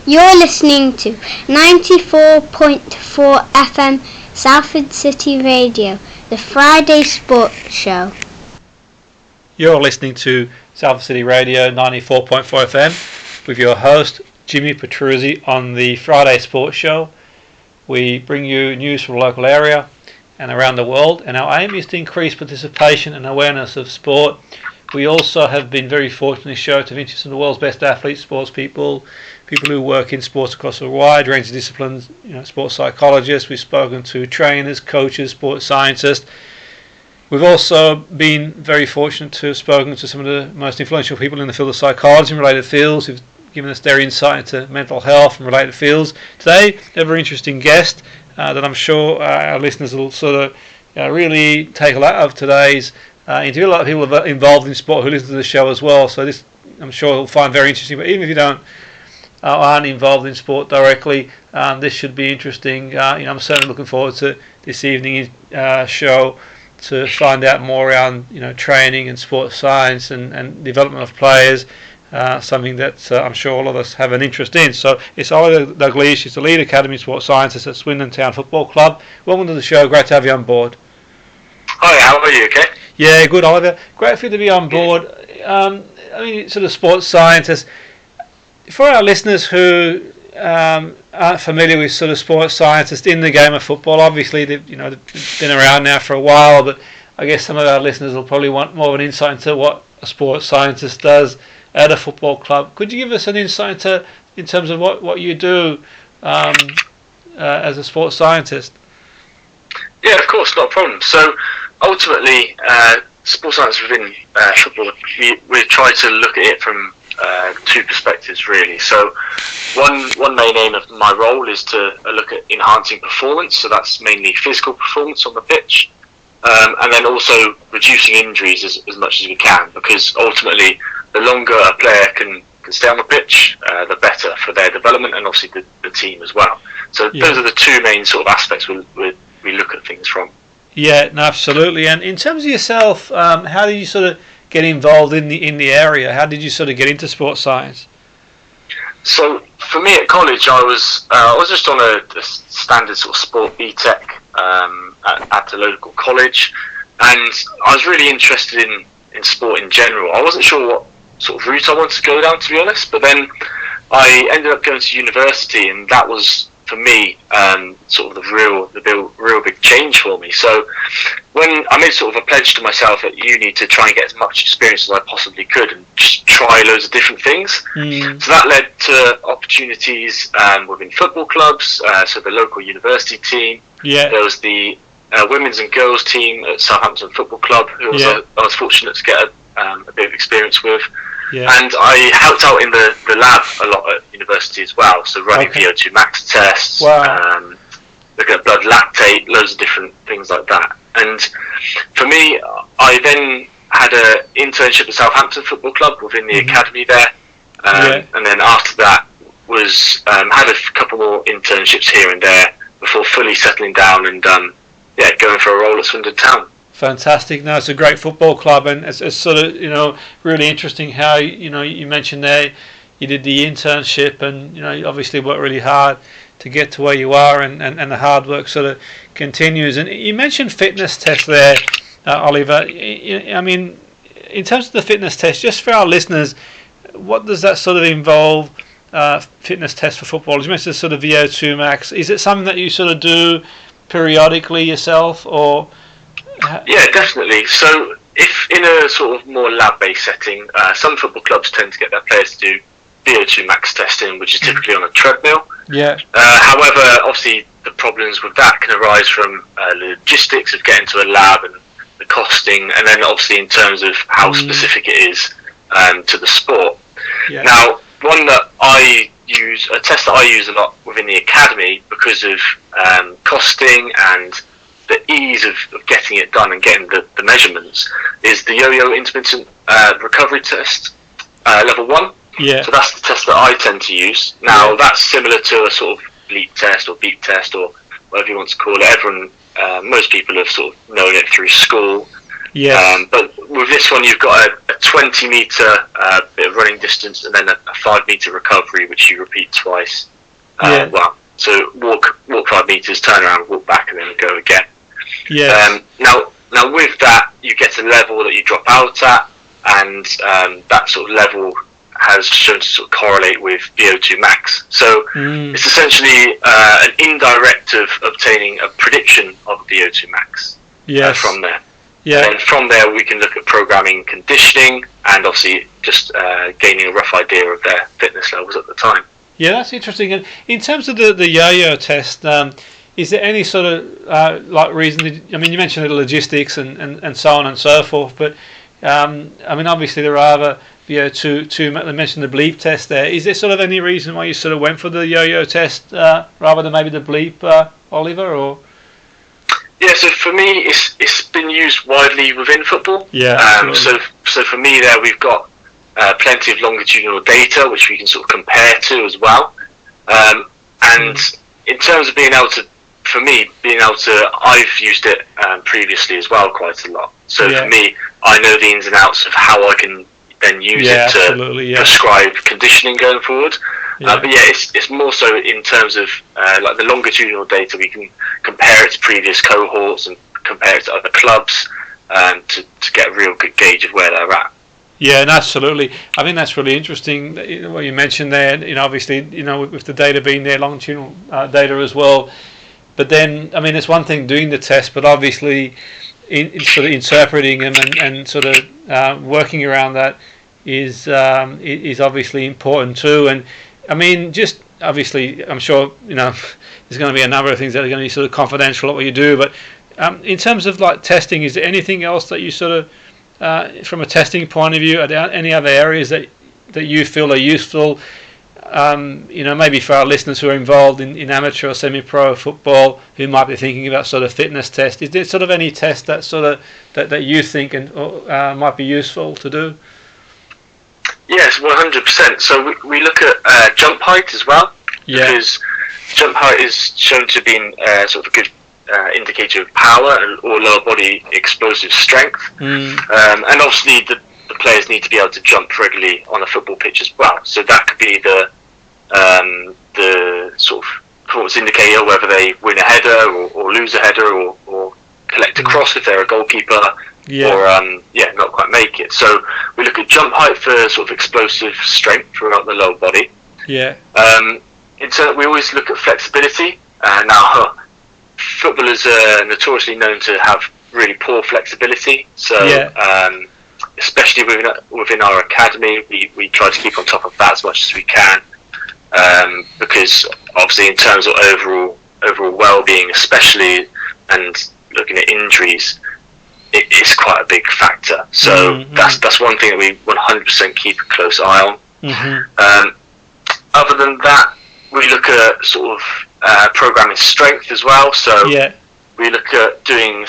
You're listening to 94.4 FM Salford City Radio, the Friday Sports Show. You're listening to Salford City Radio 94.4 FM with your host Jimmy Petruzzi on the Friday Sports Show. We bring you news from the local area and around the world, and our aim is to increase participation and awareness of sport. We also have been very fortunate in this show to have interest in the world's best athletes, sports people who work in sports across a wide range of disciplines, sports psychologists. We've spoken to trainers, coaches, sports scientists. We've also been very fortunate to have spoken to some of the most influential people in the field of psychology and related fields who've given us their insight into mental health and related fields. Today, we have a very interesting guest that I'm sure our listeners will sort of really take a lot of today's interview. A lot of people are involved in sport who listen to the show as well, so this I'm sure you'll find very interesting. But even if you aren't involved in sport directly, this should be interesting. I'm certainly looking forward to this evening's show to find out more around training and sports science and development of players. Something that I'm sure all of us have an interest in. So it's Oliver Dalglish, he's the lead academy sports scientist at Swindon Town Football Club. Welcome to the show, great to have you on board. Hi, how are you, okay? Yeah, good, Oliver. Great for you to be on board. Sort of sports scientist. For our listeners who aren't familiar with sort of sports scientists in the game of football, obviously they've been around now for a while, but I guess some of our listeners will probably want more of an insight into what a sports scientist does at a football club. Could you give us an insight in terms of what you do as a sports scientist? Yeah, of course, not a problem. So ultimately, sports science within football, we try to look at it from two perspectives, really. So one main aim of my role is to look at enhancing performance, so that's mainly physical performance on the pitch, and then also reducing injuries as much as we can, because ultimately the longer a player can stay on the pitch, the better for their development and obviously the team as well. So those are the two main sort of aspects we look at things from. Yeah, no, absolutely. And in terms of yourself, how did you sort of get involved in the area? How did you sort of get into sports science? So for me at college, I was just on a standard sort of sport BTEC at the local college, and I was really interested in sport in general. I wasn't sure what sort of route I wanted to go down, to be honest, but then I ended up going to university, and that was for me sort of the real big change for me. So when I made sort of a pledge to myself at uni to try and get as much experience as I possibly could and just try loads of different things. So that led to opportunities within football clubs, so the local university team. There was the women's and girls team at Southampton Football Club, who I was fortunate to get a bit of experience with. And I helped out in the lab a lot at university as well, so running VO2 max tests, looking at blood lactate, loads of different things like that. And for me, I then had an internship at Southampton Football Club within the academy there, and then after that was had a couple more internships here and there before fully settling down and going for a role at Swindon Town. Fantastic. No, it's a great football club, and it's sort of really interesting how you mentioned there you did the internship, and you obviously worked really hard to get to where you are, and the hard work sort of continues. And you mentioned fitness tests there, Oliver. I mean, in terms of the fitness test, just for our listeners, what does that sort of involve? Fitness test for footballers. You mentioned sort of VO2 max. Is it something that you sort of do periodically yourself, or? Yeah, definitely. So if in a sort of more lab-based setting, some football clubs tend to get their players to do VO2 max testing, which is typically on a treadmill. However, obviously the problems with that can arise from logistics of getting to a lab and the costing, and then obviously in terms of how specific it is to the sport. Now, a test that I use a lot within the academy because of costing and the ease of getting it done and getting the measurements, is the Yo-Yo Intermittent Recovery Test, level 1. So that's the test that I tend to use. Now that's similar to a sort of bleep test or beep test or whatever you want to call it. Most people have sort of known it through school. Yes. But with this one, you've got a 20 meter bit of running distance, and then a 5 meter recovery, which you repeat twice. So walk 5 meters, turn around, walk back, and then go again. Yes. Now with that, you get a level that you drop out at, and that sort of level has shown to sort of correlate with VO2 max. So it's essentially an indirect of obtaining a prediction of VO2 max from there. Yeah. And then from there, we can look at programming conditioning, and obviously just gaining a rough idea of their fitness levels at the time. Yeah, that's interesting. And in terms of the yo-yo test, is there any sort of reason? I mean, you mentioned the logistics and so on and so forth, but I mean, obviously there are other VO2. They mentioned the bleep test there. Is there sort of any reason why you sort of went for the yo-yo test rather than maybe the bleep, Oliver? Or yeah, so for me, it's been used widely within football. Yeah. So for me, there we've got plenty of longitudinal data which we can sort of compare to as well. And in terms of being able to, I've used it previously as well quite a lot. So for me, I know the ins and outs of how I can then use it to prescribe conditioning going forward. But it's more so in terms of like the longitudinal data. We can compare it to previous cohorts and compare it to other clubs to get a real good gauge of where they're at. Yeah, and absolutely. I think that's really interesting. What you mentioned there, obviously, with the data being there, longitudinal data as well. But then, I mean, it's one thing doing the test, but obviously, in sort of interpreting them and sort of working around that is obviously important too. And I mean, just obviously, I'm sure there's going to be a number of things that are going to be sort of confidential at what you do. But in terms of like testing, is there anything else that you sort of from a testing point of view, are there any other areas that you feel are useful? Maybe for our listeners who are involved in amateur or semi-pro football, who might be thinking about sort of fitness test. Is there sort of any test that sort of that you think might be useful to do? Yes, 100%. So we look at jump height as well, because jump height is shown to be sort of a good indicator of power or lower body explosive strength. And obviously the players need to be able to jump regularly on a football pitch as well. So that could be the sort of performance indicator, whether they win a header or lose a header or collect a cross if they're a goalkeeper, or not quite make it. So we look at jump height for sort of explosive strength throughout the lower body. Yeah. We always look at flexibility. Now, footballers are notoriously known to have really poor flexibility. So, especially within our academy, we try to keep on top of that as much as we can, because obviously in terms of overall well-being, especially, and looking at injuries, it's quite a big factor. So that's one thing that we 100% keep a close eye on. Other than that, we look at sort of programming strength as well. So we look at doing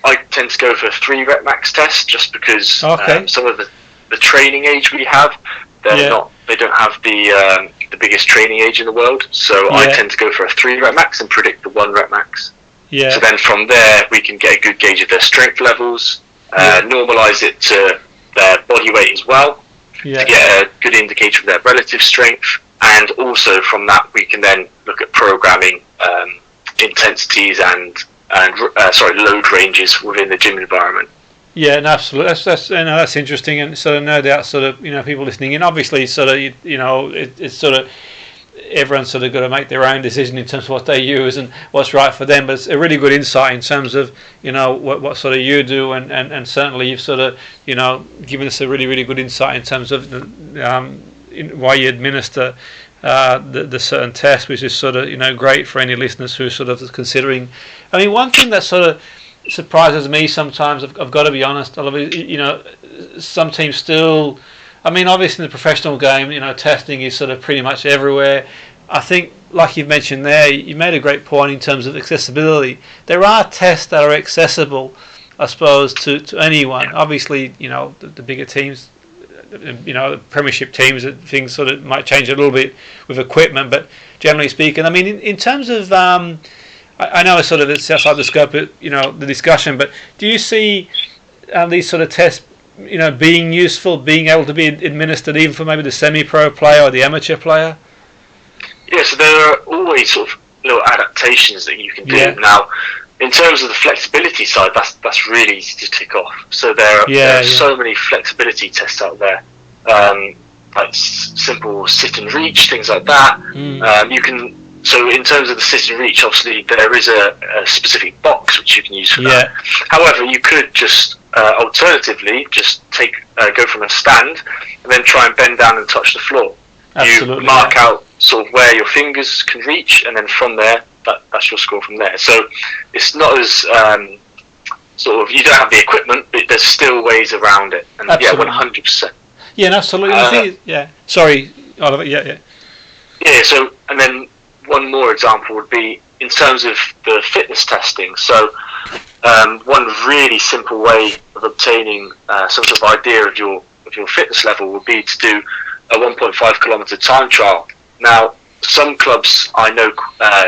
I tend to go for a 3 rep max test, just because some of the training age we have, they don't have the biggest training age in the world. So I tend to go for a 3 rep max and predict the 1 rep max. So then from there we can get a good gauge of their strength levels, normalise it to their body weight as well, to get a good indicator of their relative strength. And also from that we can then look at programming intensities and load ranges within the gym environment. Yeah, no, absolutely. That's interesting, and sort of no doubt, sort of people listening in. Obviously, sort of it's sort of everyone's sort of got to make their own decision in terms of what they use and what's right for them. But it's a really good insight in terms of what sort of you do, and certainly you've sort of given us a really, really good insight in terms of why you administer the certain test, which is sort of great for any listeners who are sort of considering. I mean, one thing that sort of surprises me sometimes, I've got to be honest, some teams still, I mean, obviously in the professional game, testing is sort of pretty much everywhere. I think, like you've mentioned there, you made a great point in terms of accessibility. There are tests that are accessible, I suppose, to anyone. Obviously, the bigger teams, the Premiership teams, things sort of might change a little bit with equipment, but generally speaking, I mean, in terms of, I I know it's outside the scope of the discussion, but do you see these sort of tests being useful, being able to be administered even for maybe the semi-pro player or the amateur player? Yeah, so there are always sort of little adaptations that you can do. Now, in terms of the flexibility side, that's really easy to tick off. So there are so many flexibility tests out there, like simple sit and reach, things like that. You can. So in terms of the sit and reach, obviously there is a specific box which you can use for that. However, you could just alternatively just go from a stand and then try and bend down and touch the floor. Absolutely, you mark out sort of where your fingers can reach, and then from there, that's your score from there. So it's not as sort of, you don't have the equipment, but there's still ways around it. And absolutely. 100%. Yeah, and absolutely. Sorry, Oliver. Yeah. So and then one more example would be in terms of the fitness testing. So one really simple way of obtaining some sort of idea of your fitness level would be to do a 1.5 kilometre time trial. Now, some clubs I know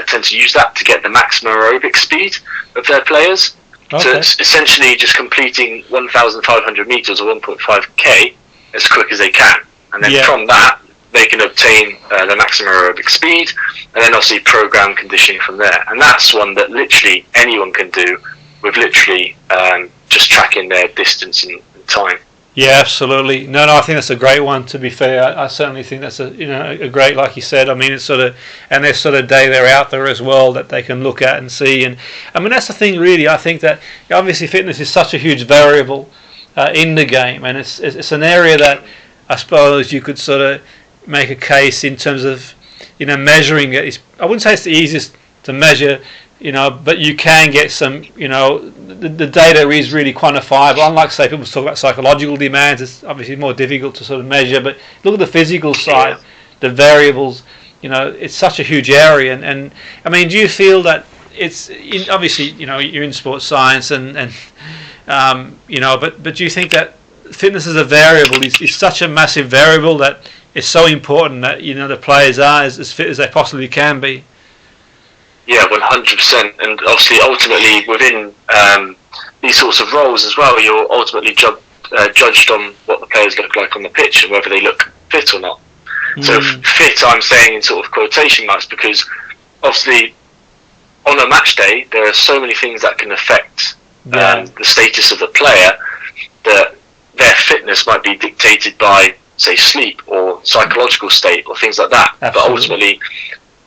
tend to use that to get the maximum aerobic speed of their players. Okay. So it's essentially just completing 1,500 metres or 1.5k as quick as they can. And then from that, they can obtain the maximum aerobic speed, and then obviously program conditioning from there. And that's one that literally anyone can do with literally just tracking their distance and time. Yeah, absolutely. No, I think that's a great one. To be fair, I certainly think that's a great, like you said. I mean, it's sort of, and there's sort of data out there as well that they can look at and see. And I mean, that's the thing, really. I think that obviously fitness is such a huge variable in the game, and it's an area that I suppose you could sort of make a case in terms of measuring it. I wouldn't say it's the easiest to measure. But you can get some, the data is really quantifiable. Unlike, say, people talk about psychological demands, it's obviously more difficult to sort of measure. But look at the physical side, the variables, it's such a huge area. And I mean, do you feel that it's, obviously, you're in sports science but do you think that fitness as a variable is such a massive variable that it's so important that, the players are as fit as they possibly can be? Yeah, 100%, and obviously, ultimately, within these sorts of roles as well, you're ultimately judged on what the players look like on the pitch and whether they look fit or not. So fit, I'm saying in sort of quotation marks, because obviously, on a match day, there are so many things that can affect the status of the player, that their fitness might be dictated by, say, sleep or psychological state or things like that. Absolutely. But ultimately,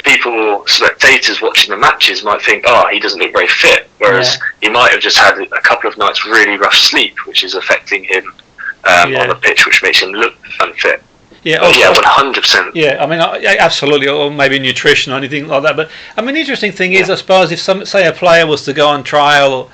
people, spectators watching the matches might think, he doesn't look very fit, whereas he might have just had a couple of nights really rough sleep, which is affecting him on the pitch, which makes him look unfit. Yeah, 100%. Yeah, I mean, absolutely, or maybe nutrition or anything like that. But I mean, the interesting thing is, I suppose, if say a player was to go on trial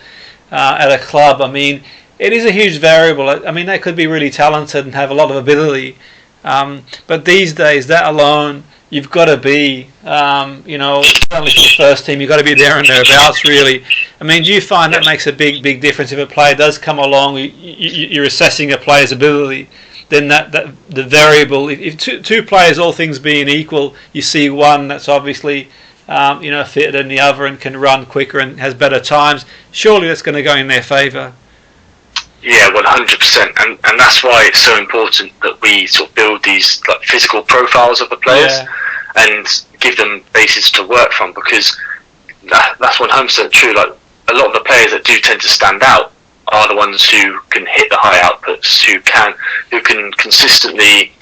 at a club, I mean, it is a huge variable. I mean, they could be really talented and have a lot of ability, but these days, that alone, you've got to be, certainly for the first team, you've got to be there and thereabouts, really. I mean, do you find that makes a big difference if a player does come along, you're assessing a player's ability, then that the variable, if two players, all things being equal, you see one that's obviously, fitter than the other and can run quicker and has better times, surely that's going to go in their favour. Yeah, 100%, and that's why it's so important that we sort of build these physical profiles of the players and give them bases to work from, because that's 100% true. Like, a lot of the players that do tend to stand out are the ones who can hit the high outputs, who can consistently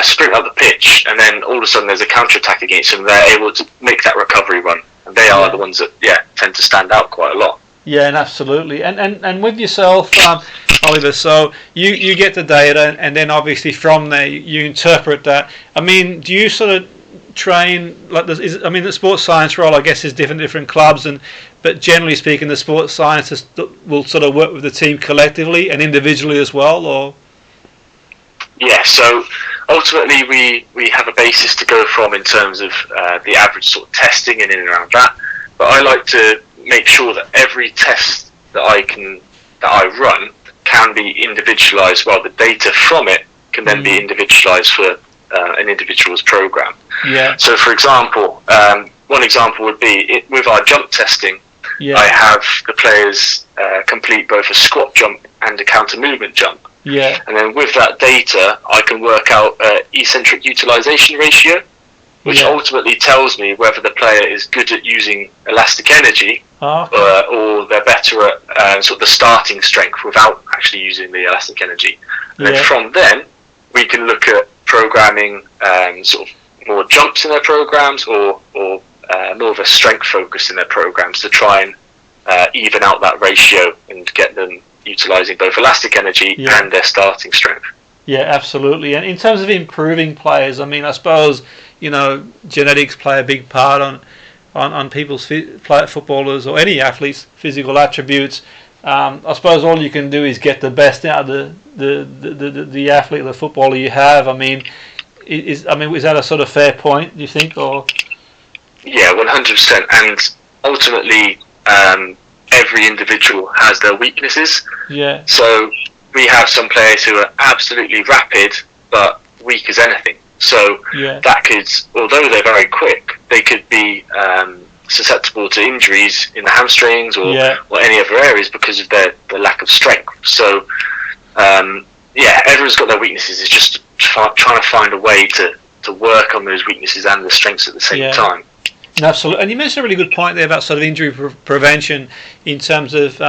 sprint up the pitch, and then all of a sudden there's a counter attack against them. They're able to make that recovery run, and they are the ones that tend to stand out quite a lot. Yeah, and absolutely. And with yourself, Oliver, so you get the data, and then obviously from there you interpret that. I mean, do you sort of train, the sports science role, I guess, is different clubs, but generally speaking, the sports scientists will sort of work with the team collectively and individually as well, or? Yeah, so ultimately we have a basis to go from in terms of the average sort of testing and in and around that, but I like to make sure that every test that I run can be individualized, while the data from it can then be individualized for an individual's program. Yeah. So, for example, one example would be with our jump testing. Yeah. I have the players complete both a squat jump and a counter movement jump. Yeah. And then with that data, I can work out eccentric utilization ratio, which ultimately tells me whether the player is good at using elastic energy or they're better at sort of the starting strength without actually using the elastic energy. And then from then, we can look at programming sort of more jumps in their programs or more of a strength focus in their programs to try and even out that ratio and get them utilizing both elastic energy and their starting strength. Yeah, absolutely. And in terms of improving players, I mean, I suppose, genetics play a big part on people's footballers or any athletes' physical attributes. I suppose all you can do is get the best out of the athlete, the footballer you have. I mean, is that a sort of fair point, do you think? Or yeah, 100%. And ultimately, every individual has their weaknesses. Yeah. So we have some players who are absolutely rapid but weak as anything. So that could, although they're very quick, they could be susceptible to injuries in the hamstrings or any other areas because of their lack of strength. So everyone's got their weaknesses. It's just trying to find a way to work on those weaknesses and the strengths at the same time. Absolutely. And you mentioned a really good point there about sort of injury prevention in terms of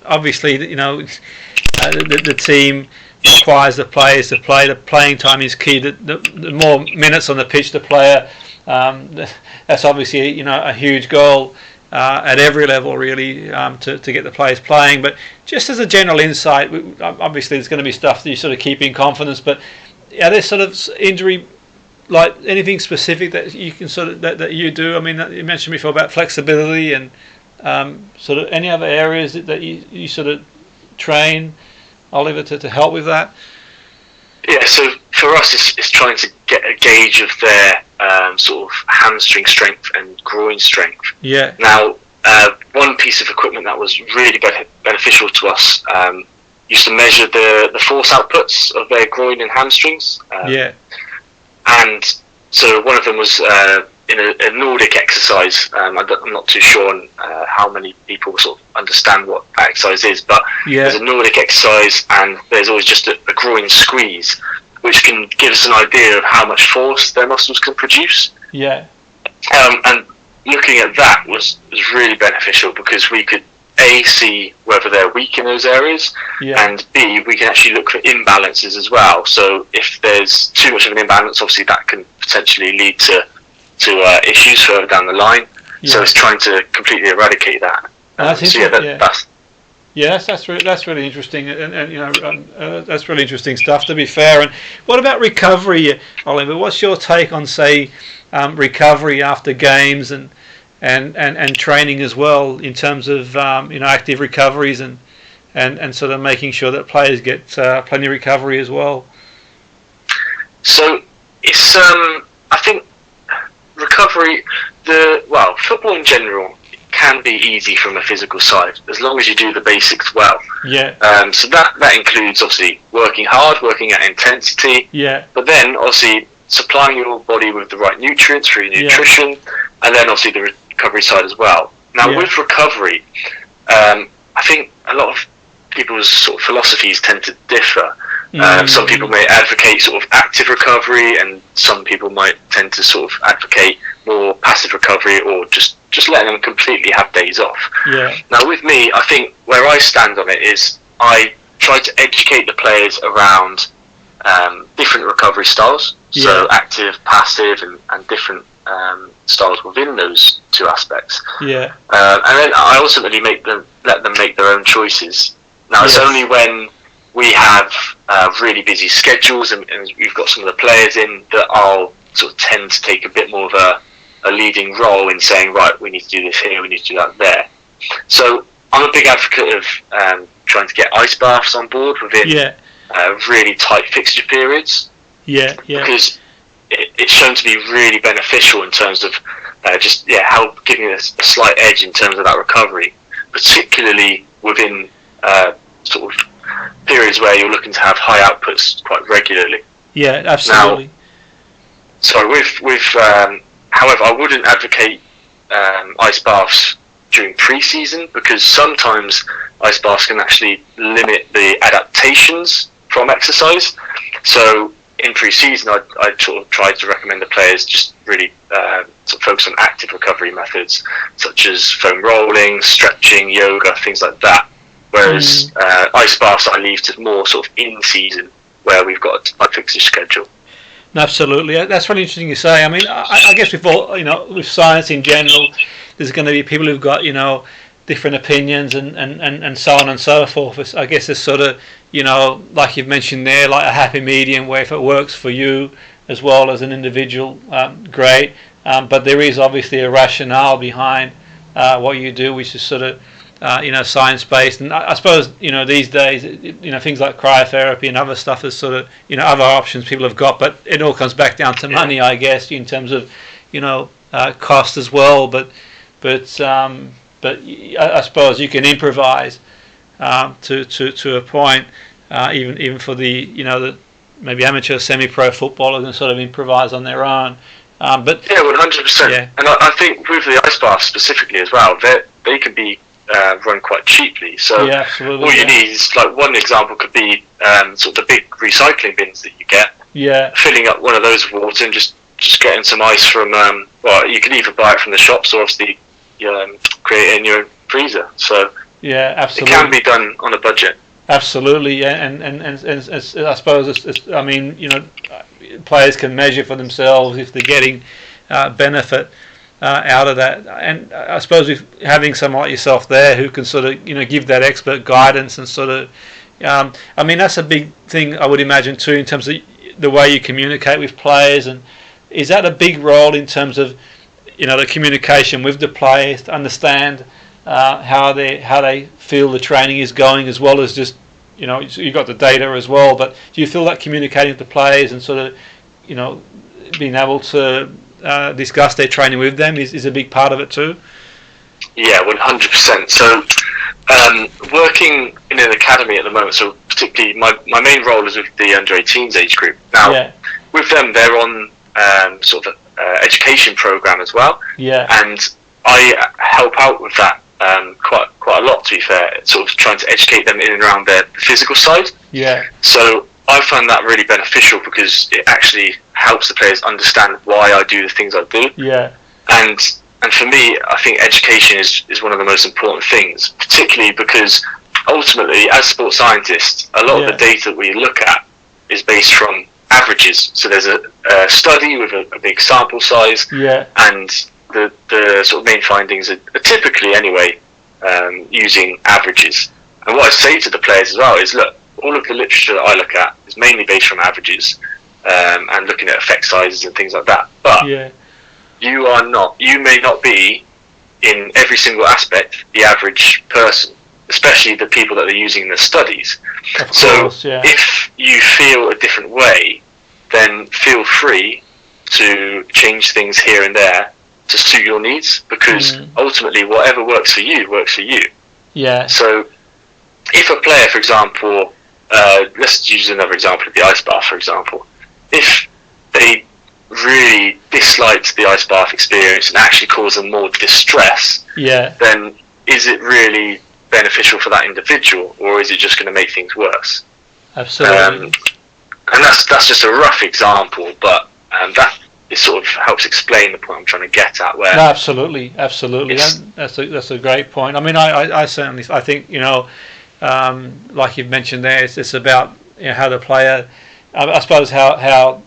obviously the team requires the players to play. The playing time is key. The more minutes on the pitch the player, that's obviously a huge goal at every level really to get the players playing. But just as a general insight, obviously there's going to be stuff that you sort of keep in confidence. But are there sort of injury, like anything specific that you can sort of that you do? I mean, you mentioned before about flexibility and sort of any other areas that you sort of train, Oliver, to help with that? Yeah, so for us, it's trying to get a gauge of their sort of hamstring strength and groin strength. Yeah. Now, one piece of equipment that was really beneficial to us used to measure the force outputs of their groin and hamstrings. And so one of them was in a Nordic exercise. I'm not too sure on how many people sort of understand what that exercise is, but there's a Nordic exercise and there's always just a groin squeeze, which can give us an idea of how much force their muscles can produce. Yeah. And looking at that was really beneficial because we could A, see whether they're weak in those areas, and B, we can actually look for imbalances as well. So if there's too much of an imbalance, obviously that can potentially lead to issues further down the line. So it's trying to completely eradicate that. That's really interesting, and that's really interesting stuff, to be fair. And what about recovery, Oliver? What's your take on, say, recovery after games and training as well, in terms of active recoveries and sort of making sure that players get plenty of recovery as well? So it's I think recovery, football in general can be easy from a physical side as long as you do the basics well. So that includes obviously working hard, working at intensity. But then obviously supplying your body with the right nutrients through nutrition, and then obviously the recovery side as well. Now with recovery, I think a lot of people's sort of philosophies tend to differ. Some people may advocate sort of active recovery, and some people might tend to sort of advocate more passive recovery, or just letting them completely have days off. Now with me, I think where I stand on it is I try to educate the players around different recovery styles, so active, passive, and different styles within those two aspects. And then I ultimately let them make their own choices. Now it's only when we have really busy schedules and we've got some of the players in that I'll sort of tend to take a bit more of a leading role in saying, right, we need to do this here, we need to do that there. So I'm a big advocate of trying to get ice baths on board within really tight fixture periods. Because it's shown to be really beneficial in terms of help giving us a slight edge in terms of that recovery, particularly within sort of periods where you're looking to have high outputs quite regularly. Absolutely. Now, with however, I wouldn't advocate ice baths during pre-season, because sometimes ice baths can actually limit the adaptations from exercise. So in pre-season, I sort of tried to recommend the players just really sort of focus on active recovery methods, such as foam rolling, stretching, yoga, things like that. Whereas ice baths I leave to more sort of in-season, where we've got a fixed schedule. Absolutely, that's really interesting you say. I mean, I guess with all, with science in general, there's going to be people who've got different opinions and so on and so forth. I guess it's sort of like you've mentioned there, like a happy medium where if it works for you as well as an individual, great. But there is obviously a rationale behind what you do, which is sort of science-based, and I suppose these days things like cryotherapy and other stuff is sort of other options people have got, but it all comes back down to money, I guess, in terms of cost as well. But I suppose you can improvise to a point, even for the maybe amateur semi-pro footballers can sort of improvise on their own. But 100%. Yeah. And I think with the ice bath specifically as well, they can be run quite cheaply. So yeah, absolutely, all you need is, like, one example could be sort of the big recycling bins that you get. Yeah. Filling up one of those with water and just getting some ice from. Well, you can either buy it from the shops or obviously create it in your freezer. So yeah, absolutely, it can be done on a budget. Absolutely, yeah, and I suppose players can measure for themselves if they're getting benefit out of that, and I suppose with having someone like yourself there who can sort of give that expert guidance and sort of, I mean, that's a big thing I would imagine too in terms of the way you communicate with players, and is that a big role in terms of the communication with the players to understand how they feel the training is going, as well as just you've got the data as well, but do you feel that communicating with the players and sort of being able to discuss their training with them is a big part of it too? Yeah, 100%. So working in an academy at the moment, so particularly my main role is with the under-18s age group. Now, with them, they're on sort of an education program as well. Yeah. And I help out with that quite a lot, to be fair, sort of trying to educate them in and around their physical side. Yeah. So I found that really beneficial because it actually helps the players understand why I do the things I do. Yeah. And for me, I think education is one of the most important things, particularly because ultimately, as sports scientists, a lot of the data we look at is based from averages. So there's a study with a big sample size, and the sort of main findings are typically, anyway, using averages. And what I say to the players as well is, look, all of the literature that I look at is mainly based from averages and looking at effect sizes and things like that. But you may not be in every single aspect the average person, especially the people that they're using in the studies. If you feel a different way, then feel free to change things here and there to suit your needs, because ultimately whatever works for you works for you. Yeah. So if a player, for example, let's use another example of the ice bath, for example. If they really disliked the ice bath experience and actually caused them more distress, then is it really beneficial for that individual, or is it just going to make things worse? Absolutely. And that's just a rough example, but that it sort of helps explain the point I'm trying to get at. Where absolutely. That's a great point. I mean, I certainly think like you've mentioned there, it's about how the player, I suppose how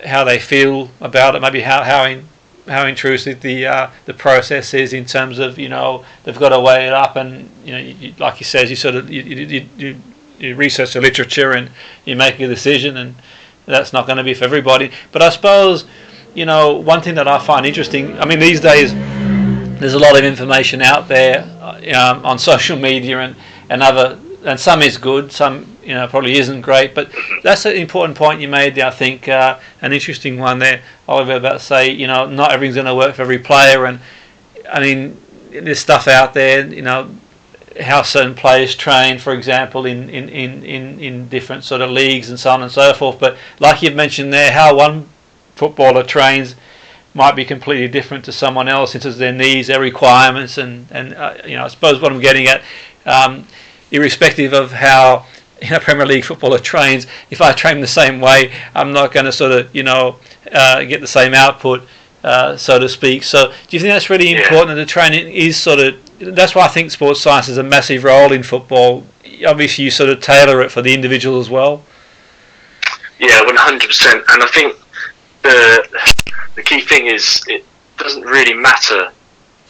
they feel about it, maybe how intrusive the process is in terms of they've got to weigh it up, and like you said, you sort of you research the literature and you make a decision, and that's not going to be for everybody. But I suppose one thing that I find interesting, I mean, these days there's a lot of information out there on social media and other, and some is good, some probably isn't great, but that's an important point you made there. I think an interesting one there, Oliver, about say not everything's going to work for every player, and I mean there's stuff out there how certain players train, for example, in different sort of leagues and so on and so forth. But like you've mentioned there, how one footballer trains might be completely different to someone else in terms of their needs, their requirements, and I suppose what I'm getting at, irrespective of how Premier League footballer trains, if I train the same way, I'm not going to sort of get the same output, so to speak. So do you think that's really important, that the training is sort of, that's why I think sports science has a massive role in football. Obviously you sort of tailor it for the individual as well. Yeah, 100%. And I think the key thing is, it doesn't really matter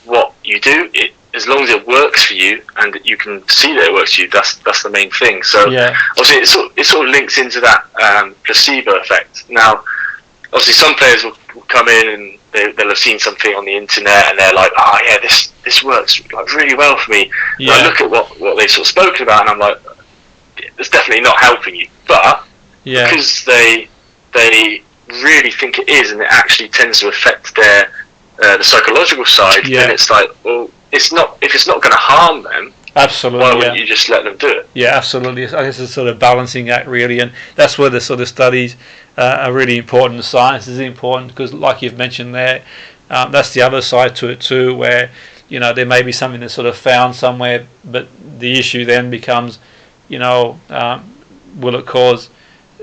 what you do. As long as it works for you and that you can see that it works for you, that's the main thing. So obviously it sort of links into that placebo effect. Now, obviously some players will come in and they'll have seen something on the internet and they're like, oh yeah, this works like really well for me. And I look at what they've sort of spoken about and I'm like, it's definitely not helping you. But because they really think it is, and it actually tends to affect their the psychological side, then it's like, well, it's not, if it's not going to harm them, absolutely, why wouldn't you just let them do it? Yeah, absolutely. I guess it's a sort of balancing act, really, and that's where the sort of studies are really important. The science is important because, like you've mentioned there, that's the other side to it too, where there may be something that's sort of found somewhere, but the issue then becomes, will it cause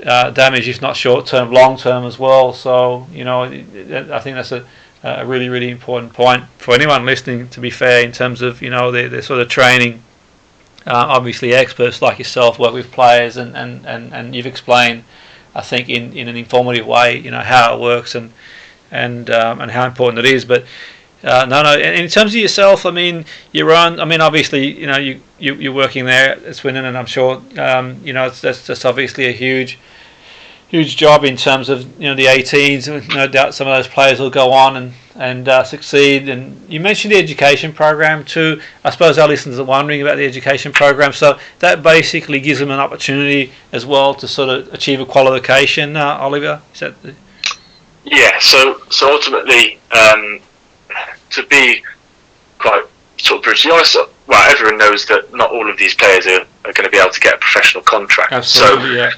damage, if not short term, long term as well? So I think that's a really, really important point for anyone listening, to be fair, in terms of their sort of training. Obviously experts like yourself work with players, and you've explained, I think, in an informative way, how it works and how important it is. But in terms of yourself, I mean, obviously, you're working there at Swindon, and I'm sure that's obviously a huge job in terms of the 18s. No doubt some of those players will go on and succeed. And you mentioned the education program too. I suppose our listeners are wondering about the education program. So that basically gives them an opportunity as well to sort of achieve a qualification. Oliver, is that? Yeah. So ultimately, to be quite sort of brutally honest, well, everyone knows that not all of these players are going to be able to get a professional contract. Absolutely, yeah.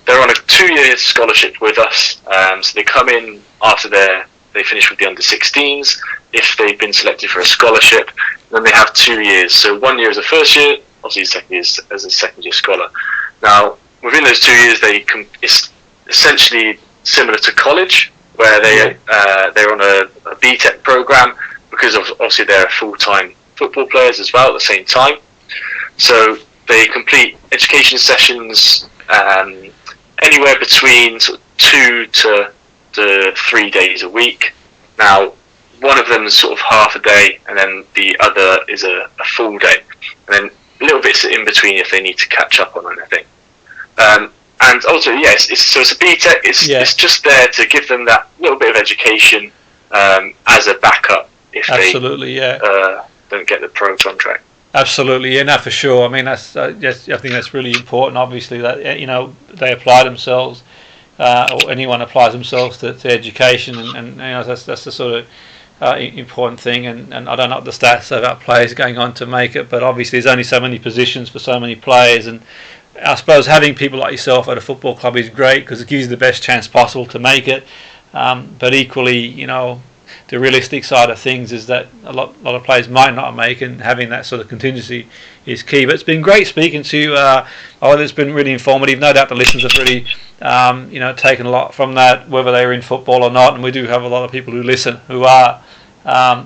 They're on a 2-year scholarship with us, so they come in after they finish with the under-16s. If they've been selected for a scholarship, then they have 2 years. So 1 year as a first year, obviously second year as a second year scholar. Now, within those 2 years, it's essentially similar to college, where they're on a BTEC program, because obviously they're full-time football players as well at the same time. So they complete education sessions anywhere between sort of 2 to 3 days a week. Now, one of them is sort of half a day, and then the other is a full day, and then little bits in between if they need to catch up on anything. And also, yes, it's a BTEC. It's just there to give them that little bit of education as a backup if they don't get the pro contract. Absolutely, yeah, no, for sure. I mean, that's I think that's really important. Obviously, that they apply themselves, or anyone applies themselves to education, and that's the sort of important thing. And I don't know the stats about players going on to make it, but obviously there's only so many positions for so many players, and I suppose having people like yourself at a football club is great because it gives you the best chance possible to make it. But equally, the realistic side of things is that a lot of players might not make, and having that sort of contingency is key. But it's been great speaking to you. It's been really informative. No doubt the listeners have really taken a lot from that, whether they're in football or not. And we do have a lot of people who listen who are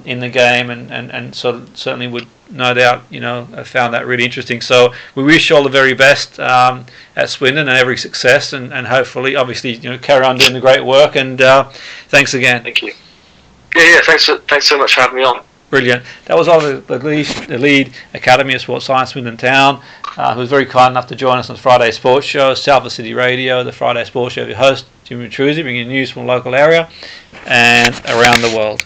in the game, and so certainly would no doubt have found that really interesting. So we wish you all the very best at Swindon and every success, and hopefully, obviously, carry on doing the great work. And thanks again. Thank you. Yeah. Thanks so much for having me on. Brilliant. That was all the lead Academy of Sports Science, Swindon Town, who was very kind enough to join us on the Friday Sports Show, Salford City Radio, the Friday Sports Show. Your host, Jimmy Petruzzi, bringing you news from the local area and around the world.